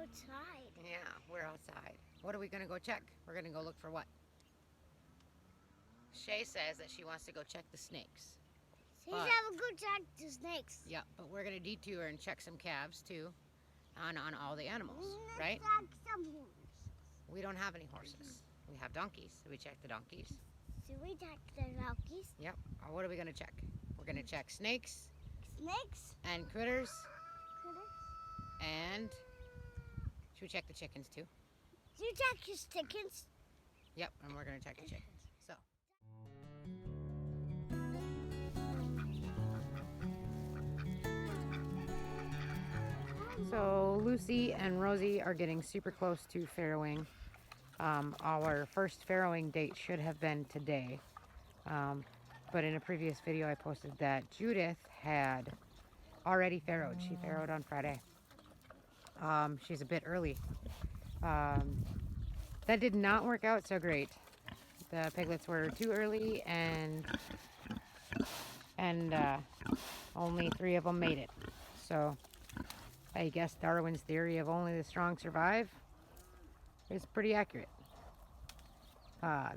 outside. Yeah, we're outside. What are we going to go check? We're going to go look for what? Shay says that she wants to go check the snakes. She's have a good check the snakes. Yeah, but we're going to detour and check some calves too on all the animals, Let's right? check some horses. We don't have any horses. We have donkeys. So we check the donkeys. Should we check the donkeys? Yep. What are we going to check? We're going to check snakes Snakes? and critters. Critters? And should we check the chickens too? Do you check your chickens? Yep, and we're going to check the chickens. So Lucy and Rosie are getting super close to farrowing. Our first farrowing date should have been today. But in a previous video I posted that Judith had already farrowed. She farrowed on Friday. She's a bit early. That did not work out so great. The piglets were too early and only 3 of them made it. So I guess Darwin's theory of only the strong survive is pretty accurate.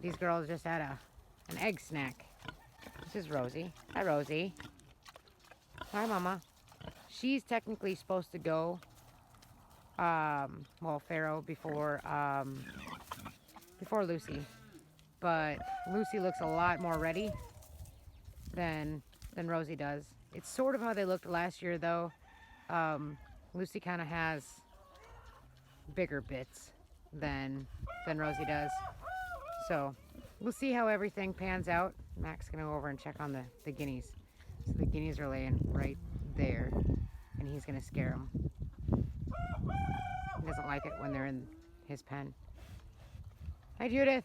These girls just had an egg snack. This is Rosie. Hi, Rosie. Hi, Mama. She's technically supposed to go, farrow before Lucy. But Lucy looks a lot more ready than Rosie does. It's sort of how they looked last year, though. Lucy kind of has bigger bits than Rosie does. So we'll see how everything pans out. Mac's gonna go over and check on the guineas. So the guineas are laying right there, and he's gonna scare them. He doesn't like it when they're in his pen. Hi, Judith.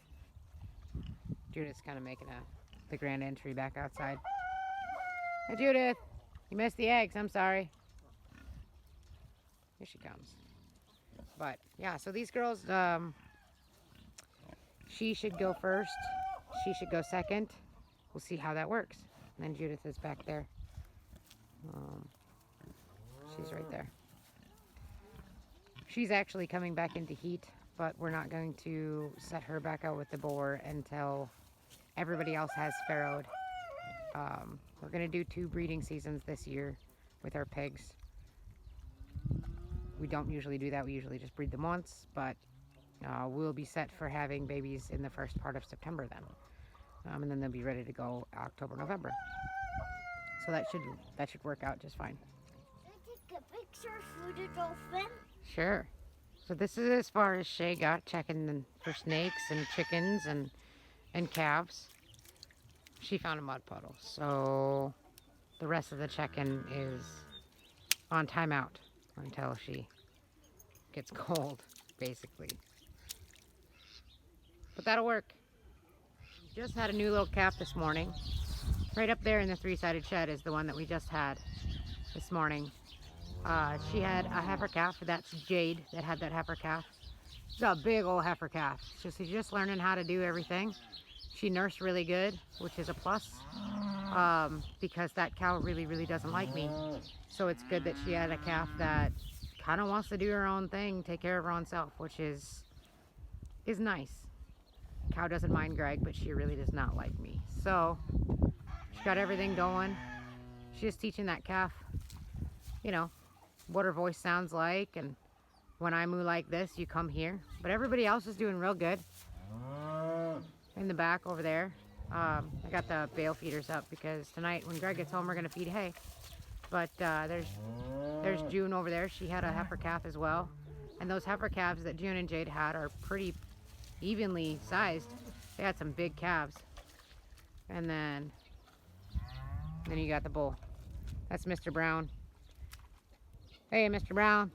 Judith's kind of making the grand entry back outside. Hi, Judith. You missed the eggs. I'm sorry. Here she comes. But yeah, so these girls, she should go first. She should go second. We'll see how that works. And then Judith is back there. She's right there. She's actually coming back into heat, but we're not going to set her back out with the boar until everybody else has farrowed. We're going to do 2 breeding seasons this year with our pigs. We don't usually do that. We usually just breed them once, but we'll be set for having babies in the first part of September then. And then they'll be ready to go October, November. So that should work out just fine. Can I take a picture for the dolphin? Sure. So this is as far as Shay got, checking for snakes and chickens and calves. She found a mud puddle. So the rest of the check-in is on timeout until she gets cold, basically. But that'll work. Just had a new little calf this morning. Right up there in the 3-sided shed is the one that we just had this morning. She had a heifer calf. That's Jade that had that heifer calf. It's a big old heifer calf. She's just learning how to do everything. She nursed really good, which is a plus, because that cow really doesn't like me. So it's good that she had a calf that kind of wants to do her own thing, take care of her own self, which is nice. Cow doesn't mind Greg, but she really does not like me. So she got everything going. She's teaching that calf, you know, what her voice sounds like, and when I moo like this, you come here. But everybody else is doing real good. In the back over there, I got the bale feeders up because tonight when Greg gets home, we're gonna feed hay. But there's June over there. She had a heifer calf as well, and those heifer calves that June and Jade had are pretty evenly sized. They had some big calves. And then you got the bull. That's Mr. Brown. Hey, Mr. Brown.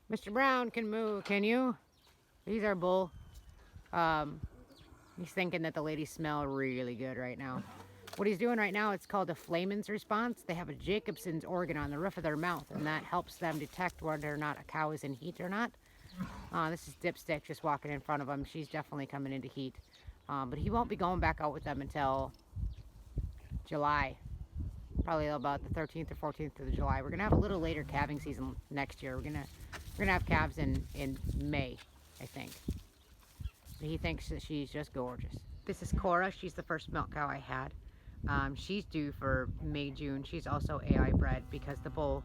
Mr. Brown can moo, can you? He's our bull. He's thinking that the ladies smell really good right now. What he's doing right now, it's called a Flaman's response. They have a Jacobson's organ on the roof of their mouth, and that helps them detect whether or not a cow is in heat or not. This is Dipstick just walking in front of him. She's definitely coming into heat. But he won't be going back out with them until July. Probably about the 13th or 14th of July. We're going to have a little later calving season next year. We're going to We're gonna have calves in May, I think. He thinks that she's just gorgeous. This is Cora. She's the first milk cow I had. She's due for May, June. She's also AI bred because the bull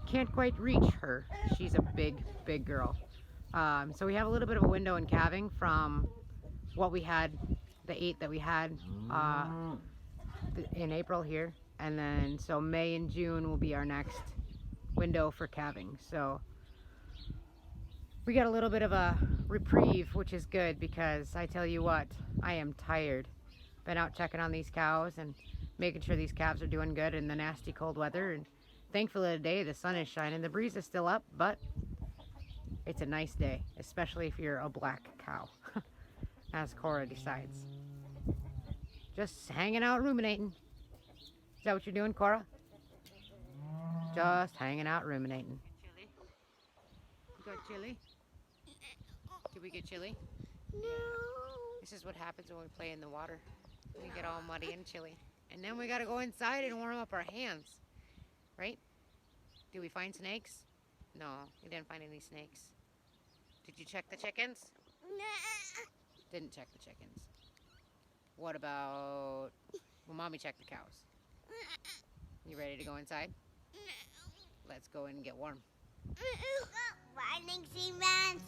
can't quite reach her. She's a big girl. So we have a little bit of a window in calving from what we had, the 8 that we had in April here. And then, so May and June will be our next window for calving. So we got a little bit of a reprieve, which is good because I tell you what, I am tired. Been out checking on these cows and making sure these calves are doing good in the nasty cold weather. And thankfully today the sun is shining. The breeze is still up, but it's a nice day, especially if you're a black cow, as Cora decides. Just hanging out ruminating. Is that what you're doing, Cora? Just hanging out ruminating. Chili? You got chili? Did we get chili? No. This is what happens when we play in the water. We get all muddy and chilly. And then we gotta go inside and warm up our hands. Right? Did we find snakes? No, we didn't find any snakes. Did you check the chickens? Nah. Didn't check the chickens. What about... Well, Mommy checked the cows. You ready to go inside? Let's go in and get warm. Running seamans.